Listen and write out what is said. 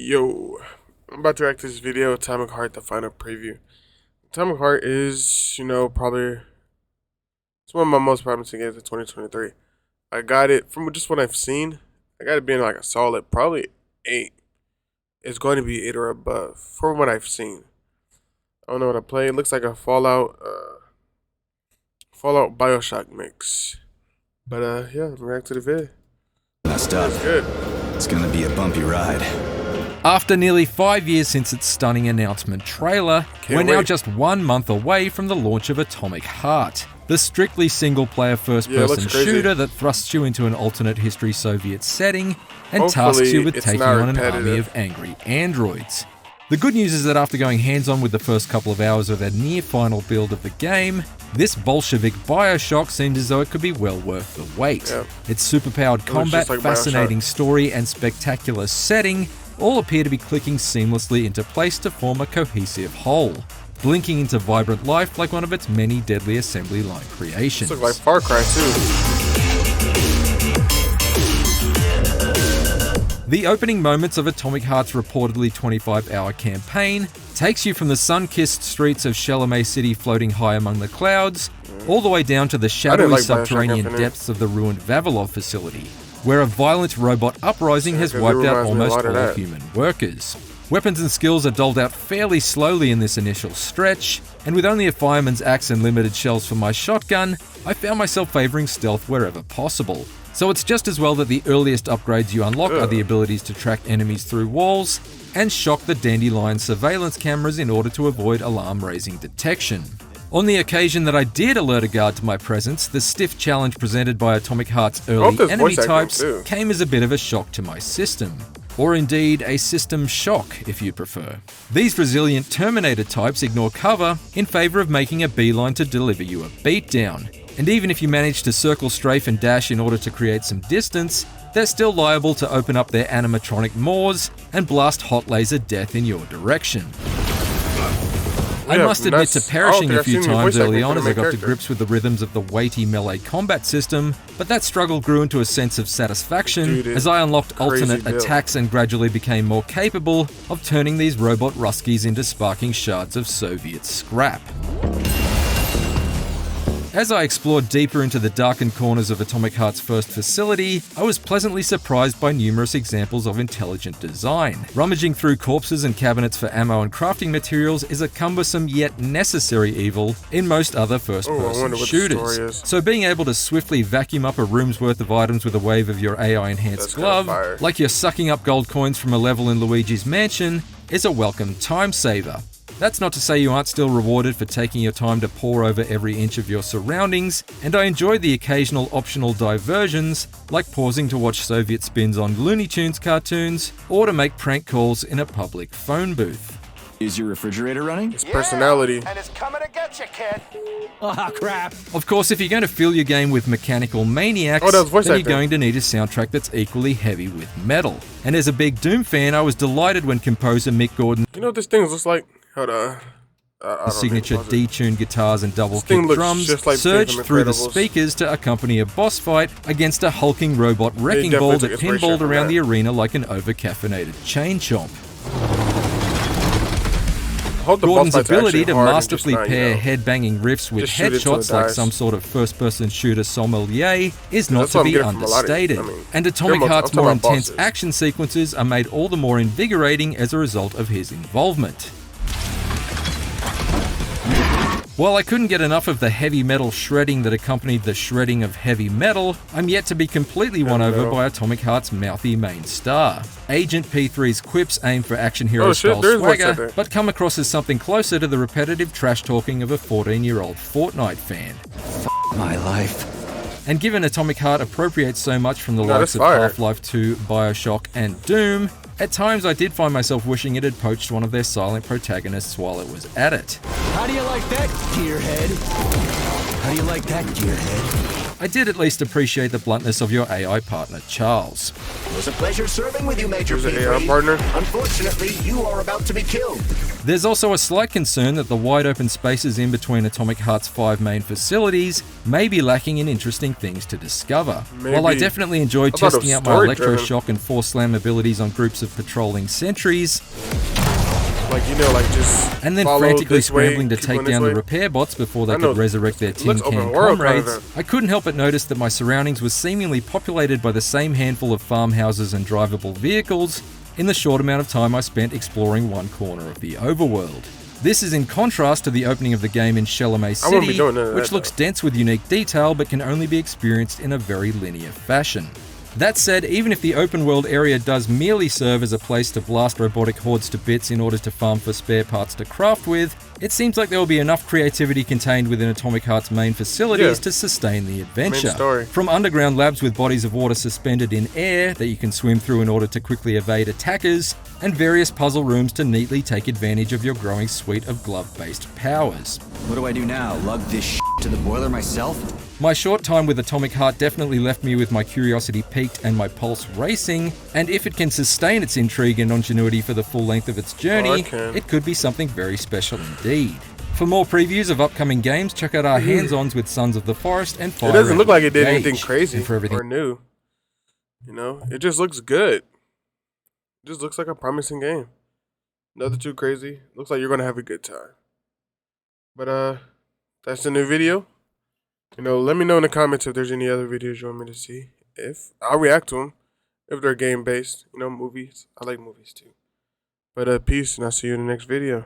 Yo, I'm about to react to this video, Atomic Heart, the final preview. Atomic Heart is, probably, it's one of my most promising games of 2023. I got it, from just what I've seen, I got it being like a solid, probably 8. It's going to be 8 or above, from what I've seen. I don't know what I played. It looks like a Fallout Bioshock mix. But, yeah, let's react to the vid. Messed up. It's good. It's gonna be a bumpy ride. After nearly 5 years since its stunning announcement trailer, we're now just 1 month away from the launch of Atomic Heart, the strictly single-player first-person shooter that thrusts you into an alternate history Soviet setting and tasks you with taking on an army of angry androids. The good news is that after going hands-on with the first couple of hours of a near-final build of the game, this Bolshevik Bioshock seems as though it could be well worth the wait. Yeah. Its superpowered combat, fascinating story, and spectacular setting all appear to be clicking seamlessly into place to form a cohesive whole, blinking into vibrant life like one of its many deadly assembly line creations. This looks like Far Cry too. The opening moments of Atomic Heart's reportedly 25-hour campaign takes you from the sun-kissed streets of Chalamet City floating high among the clouds, all the way down to the shadowy subterranean depths of the ruined Vavilov facility, where a violent robot uprising has wiped out almost all human workers. Weapons and skills are doled out fairly slowly in this initial stretch, and with only a fireman's axe and limited shells for my shotgun, I found myself favouring stealth wherever possible. So it's just as well that the earliest upgrades you unlock are the abilities to track enemies through walls and shock the Dandelion surveillance cameras in order to avoid alarm-raising detection. On the occasion that I did alert a guard to my presence, the stiff challenge presented by Atomic Heart's early enemy types came as a bit of a shock to my system. Or indeed, a system shock, if you prefer. These resilient Terminator types ignore cover in favour of making a beeline to deliver you a beatdown. And even if you manage to circle, strafe and dash in order to create some distance, they're still liable to open up their animatronic maws and blast hot laser death in your direction. I must admit to perishing a few times early on as I got to grips with the rhythms of the weighty melee combat system, but that struggle grew into a sense of satisfaction as I unlocked alternate attacks and gradually became more capable of turning these robot Ruskies into sparking shards of Soviet scrap. As I explored deeper into the darkened corners of Atomic Heart's first facility, I was pleasantly surprised by numerous examples of intelligent design. Rummaging through corpses and cabinets for ammo and crafting materials is a cumbersome yet necessary evil in most other first-person shooters. So being able to swiftly vacuum up a room's worth of items with a wave of your AI-enhanced glove, like you're sucking up gold coins from a level in Luigi's Mansion, is a welcome time saver. That's not to say you aren't still rewarded for taking your time to pore over every inch of your surroundings, and I enjoy the occasional optional diversions, like pausing to watch Soviet spins on Looney Tunes cartoons, or to make prank calls in a public phone booth. Is your refrigerator running? It's personality. And it's coming to get you, kid. Oh, crap. Of course, if you're going to fill your game with mechanical maniacs, then you're going to need a soundtrack that's equally heavy with metal. And as a big Doom fan, I was delighted when composer Mick Gordon... You know what this thing looks like? Hold on. The signature detuned guitars and double-kick drums surged through the speakers to accompany a boss fight against a hulking robot wrecking ball that pinballed around the arena like an over-caffeinated chain chomp. Gordon's ability to masterfully pair head-banging riffs with headshots like some sort of first-person shooter sommelier is not to be understated, and Atomic Heart's more intense action sequences are made all the more invigorating as a result of his involvement. While I couldn't get enough of the heavy metal shredding that accompanied the shredding of heavy metal, I'm yet to be completely won over by Atomic Heart's mouthy main star. Agent P3's quips aim for action hero-style swagger, but come across as something closer to the repetitive trash-talking of a 14-year-old Fortnite fan. F my life. And given Atomic Heart appropriates so much from the likes of Half-Life 2, Bioshock, and Doom, at times I did find myself wishing it had poached one of their silent protagonists while it was at it. How do you like that, gearhead? How do you like that, gearhead? I did at least appreciate the bluntness of your AI partner, Charles. It was a pleasure serving with you, Major Who's the P3. AI partner? Unfortunately, you are about to be killed. There's also a slight concern that the wide open spaces in between Atomic Heart's 5 main facilities may be lacking in interesting things to discover. While I Maybe. definitely enjoyed I thought it testing was out my story-driven. electroshock and force slam abilities on groups of patrolling sentries, Like, you know, like just and then follow frantically this way, scrambling to keep take going this down the way. repair bots before they I know, could resurrect their it tin looks can open world kind of comrades, thing. I couldn't help but notice that my surroundings were seemingly populated by the same handful of farmhouses and drivable vehicles in the short amount of time I spent exploring one corner of the overworld. This is in contrast to the opening of the game in Chalamet I wouldn't be City, doing none of which that, looks dense with unique detail but can only be experienced in a very linear fashion. That said, even if the open world area does merely serve as a place to blast robotic hordes to bits in order to farm for spare parts to craft with, it seems like there will be enough creativity contained within Atomic Heart's main facilities to sustain the adventure. story. From underground labs with bodies of water suspended in air that you can swim through in order to quickly evade attackers, and various puzzle rooms to neatly take advantage of your growing suite of glove-based powers. What do I do now? Lug this to the boiler myself? My short time with Atomic Heart definitely left me with my curiosity piqued and my pulse racing, and if it can sustain its intrigue and ingenuity for the full length of its journey, it could be something very special indeed. For more previews of upcoming games, check out our hands-ons with Sons of the Forest and Fire It doesn't look Emblem like it did Engage. anything crazy And for everything or new. You know, it just looks good. It just looks like a promising game. Nothing too crazy. Looks like you're gonna have a good time. But that's the new video. You know, let me know in the comments if there's any other videos you want me to see. If I'll react to them, if they're game based. You know, movies. I like movies too. But peace, and I'll see you in the next video.